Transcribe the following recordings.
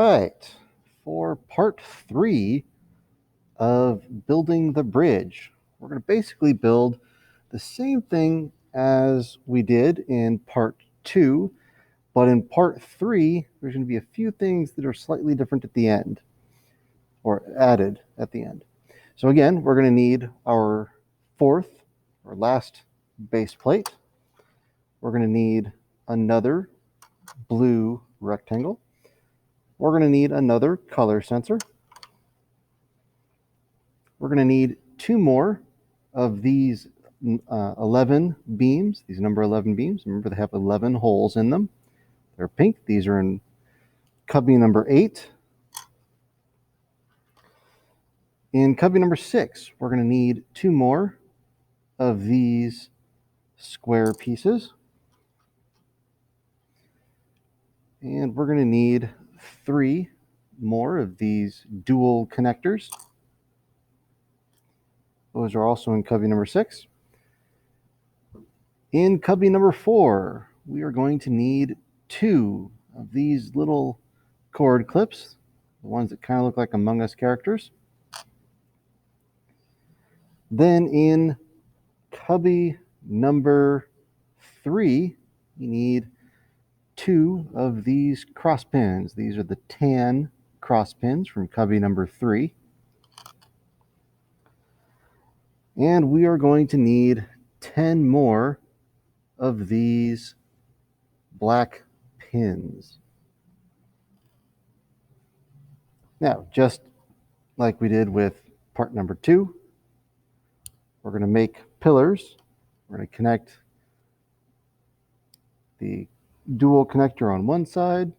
right, for part 3 of building the bridge, we're going to basically build the same thing as we did in part 2, but in part 3, there's going to be a few things that are slightly different at the end, or added at the end. So again, we're going to need our fourth or last base plate. We're going to need another blue rectangle. We're going to need another color sensor. We're going to need 2 more of these 11 beams, these number 11 beams. Remember, they have 11 holes in them. They're pink. These are in cubby number 8. In cubby number 6, we're going to need 2 more of these square pieces. And we're going to need 3 more of these dual connectors. Those are also in cubby number 6. In cubby number 4, we are going to need 2 of these little cord clips, the ones that kind of look like Among Us characters. Then in cubby number 3, we need 2 of these cross pins. These are the tan cross pins from cubby number 3. And we are going to need 10 more of these black pins. Now, just like we did with part number 2, we're going to make pillars. We're going to connect the dual connector on one side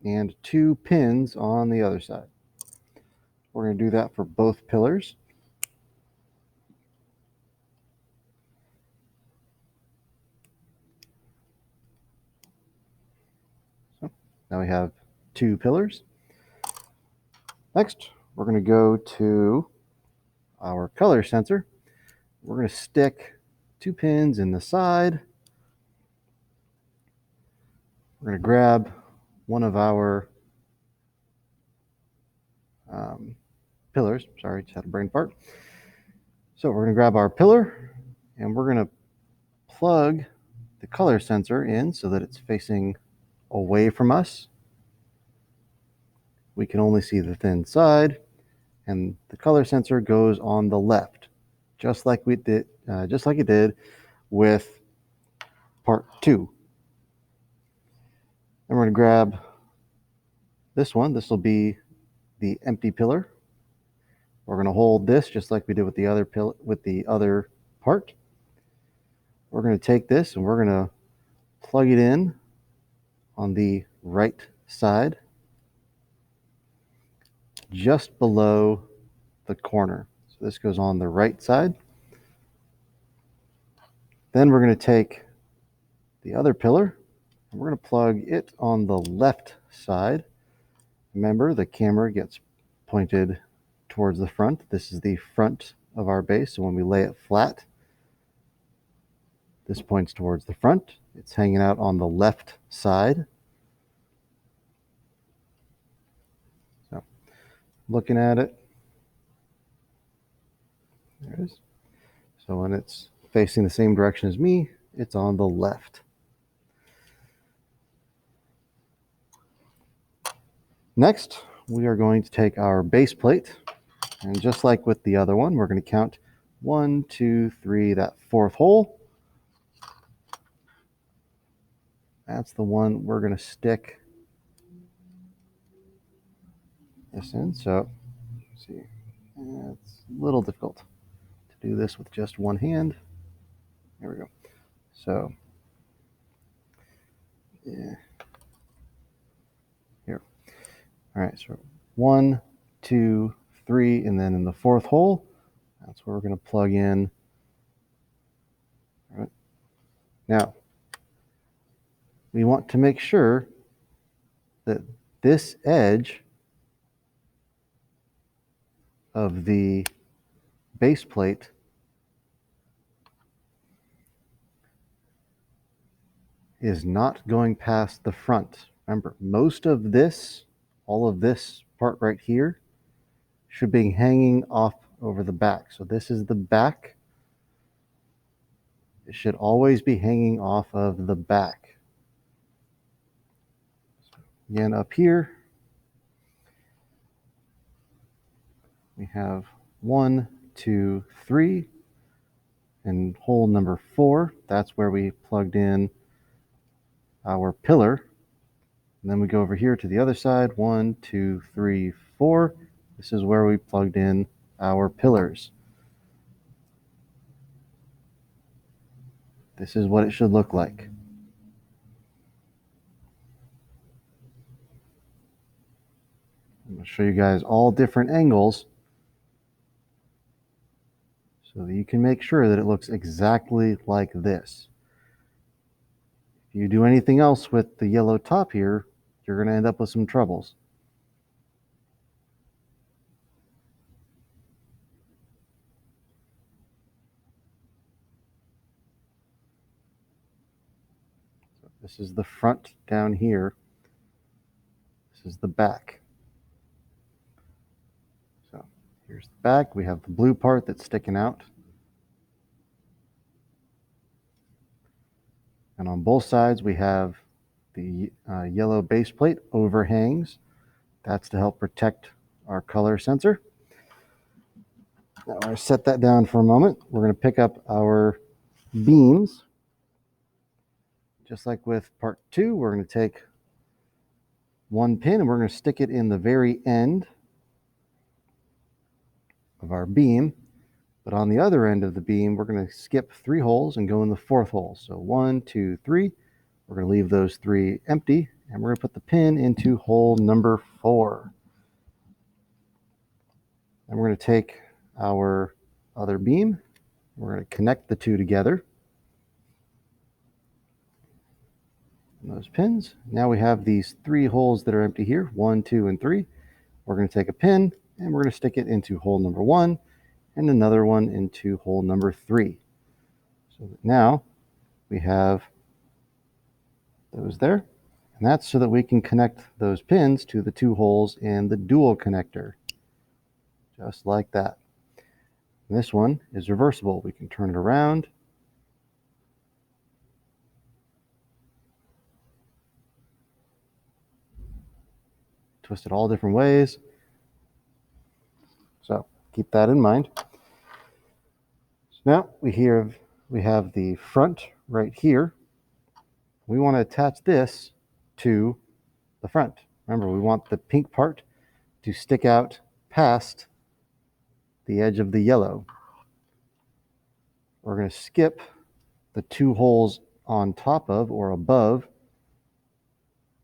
and 2 pins on the other side. We're going to do that for both pillars. So now we have 2 pillars. Next, we're going to go to our color sensor. We're going to stick 2 pins in the side. We're going to grab one of our pillars. Sorry, just had a brain fart. So we're going to grab our pillar and we're going to plug the color sensor in so that it's facing away from us. We can only see the thin side, and the color sensor goes on the left, just like it did with part 2. And we're going to grab this one. This will be the empty pillar. We're going to hold this just like we did with the other part. We're going to take this and we're going to plug it in on the right side, just below the corner. So this goes on the right side. Then we're going to take the other pillar and we're going to plug it on the left side. Remember, the camera gets pointed towards the front. This is the front of our base, so when we lay it flat, this points towards the front. It's hanging out on the left side. So, looking at it, there it is. So when it's facing the same direction as me, it's on the left. Next, we are going to take our base plate, and just like with the other one, we're going to count 1, 2, 3, that 4th hole. That's the one we're going to stick this in. So, let's see, it's a little difficult to do this with just one hand. There we go. So, yeah. Here. All right, so 1, 2, 3, and then in the 4th hole, that's where we're going to plug in. All right. Now, we want to make sure that this edge of the base plate is not going past the front. Remember, most of this all of this part right here should be hanging off over the back. So this is the back. It should always be hanging off of the back. Again, up here, we have 1, 2, 3, and hole number 4. That's where we plugged in our pillar. And then we go over here to the other side, 1, 2, 3, 4. This is where we plugged in our pillars. This is what it should look like. I'm going to show you guys all different angles so that you can make sure that it looks exactly like this. If you do anything else with the yellow top here, you're going to end up with some troubles. So this is the front down here. This is the back. So here's the back. We have the blue part that's sticking out. And on both sides, we have the yellow base plate overhangs. That's to help protect our color sensor. Now, I'm going to set that down for a moment. We're going to pick up our beams. Just like with part 2, we're going to take one pin and we're going to stick it in the very end of our beam. But on the other end of the beam, we're going to skip 3 holes and go in the 4th hole. So 1, 2, 3. We're going to leave those 3 empty, and we're going to put the pin into hole number 4. And we're going to take our other beam. We're going to connect the 2 together. And those pins. Now we have these 3 holes that are empty here, 1, 2, and 3. We're going to take a pin, and we're going to stick it into hole number 1. And another one into hole number 3. So now we have those there. And that's so that we can connect those pins to the 2 holes in the dual connector. Just like that. And this one is reversible. We can turn it around. Twist it all different ways. So keep that in mind. So now we have the front right here. We want to attach this to the front. Remember, we want the pink part to stick out past the edge of the yellow. We're going to skip the 2 holes on top of or above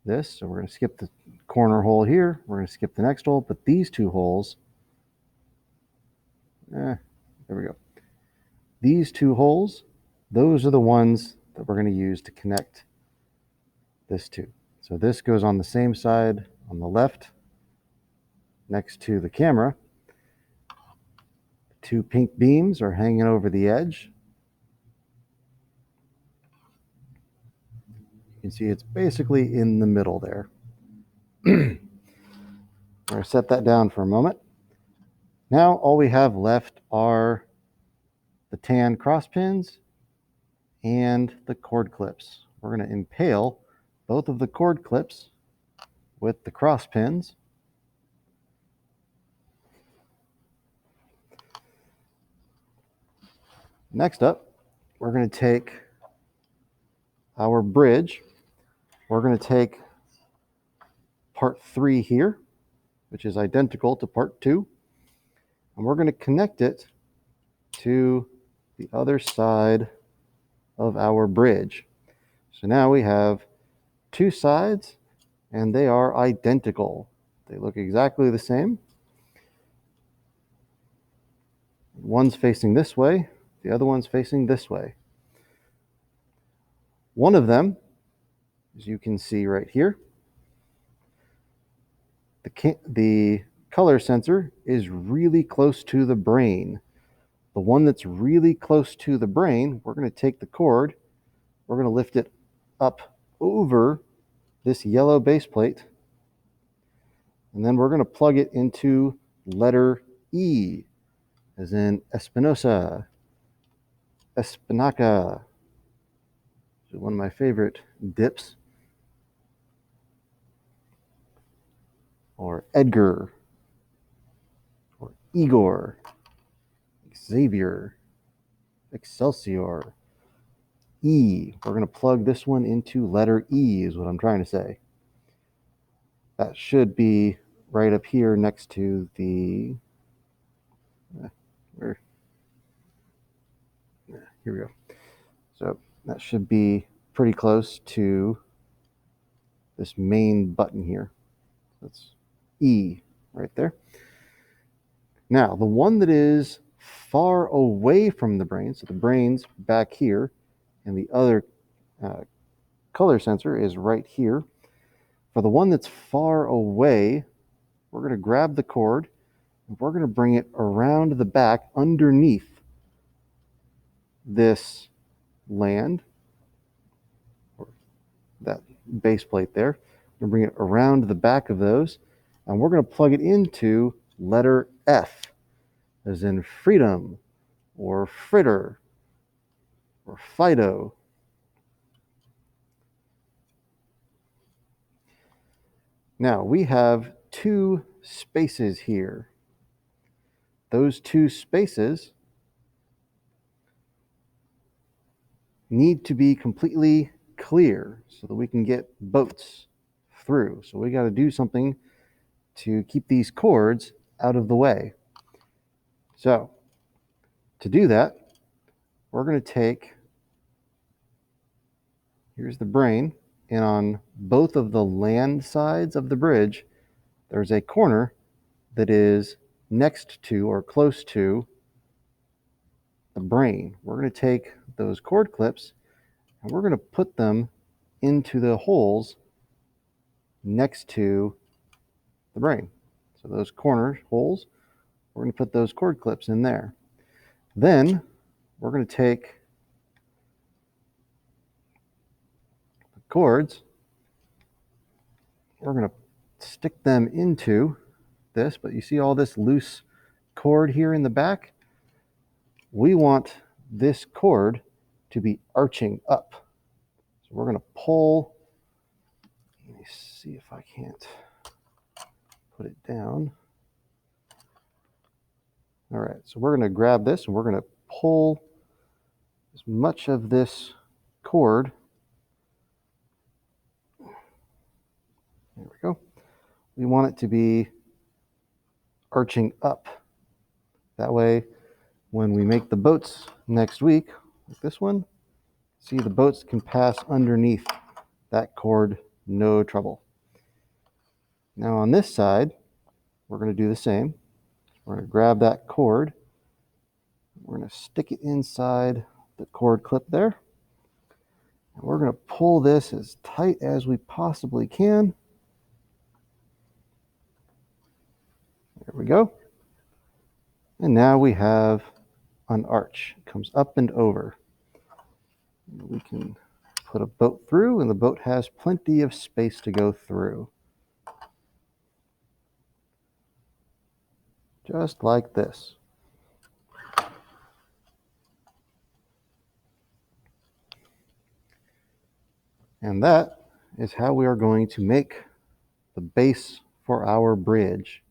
this. So we're going to skip the corner hole here. We're going to skip the next hole, but these 2 holes, there we go. These 2 holes, those are the ones that we're going to use to connect this to. So this goes on the same side on the left next to the camera. The 2 pink beams are hanging over the edge. You can see it's basically in the middle there. I'm going to set that down for a moment. Now all we have left are the tan cross pins and the cord clips. We're going to impale both of the cord clips with the cross pins. Next up, we're going to take our bridge. We're going to take part 3 here, which is identical to part 2, and we're going to connect it to the other side of our bridge. So now we have 2 sides, and they are identical. They look exactly the same. One's facing this way, the other one's facing this way. One of them, as you can see right here, the color sensor is really close to the brain. The one that's really close to the brain, we're going to take the cord, we're going to lift it up over this yellow base plate, And then we're going to plug it into letter E, as in Espinosa, Espinaca, one of my favorite dips, or Edgar, or Igor, Xavier, Excelsior, E. We're going to plug this one into letter E, is what I'm trying to say. That should be right up here next to the, here we go. So that should be pretty close to this main button here. That's E right there. Now, the one that is far away from the brain, so the brain's back here, and the other color sensor is right here. For the one that's far away, we're going to grab the cord and we're going to bring it around the back underneath this land, or that base plate there. We're going to bring it around the back of those, and we're going to plug it into letter F, as in freedom, or fritter, or Fido. Now we have two spaces here. Those two spaces need to be completely clear so that we can get boats through. So we got to do something to keep these cords out of the way. So to do that, we're going to take, here's the brain, and on both of the land sides of the bridge, there's a corner that is next to or close to the brain. We're going to take those cord clips and we're going to put them into the holes next to the brain. So those corner holes, we're going to put those cord clips in there. Then we're going to take the cords, we're going to stick them into this, but you see all this loose cord here in the back? We want this cord to be arching up. So we're going to pull, let me see if I can't put it down. All right, so we're going to grab this and we're going to pull as much of this cord. There we go. We want it to be arching up. That way, when we make the boats next week, like this one, see, the boats can pass underneath that cord, no trouble. Now on this side, we're going to do the same. We're going to grab that cord. We're going to stick it inside the cord clip there. And we're going to pull this as tight as we possibly can. There we go. And now we have an arch. It comes up and over. We can put a boat through, and the boat has plenty of space to go through. Just like this. And that is how we are going to make the base for our bridge.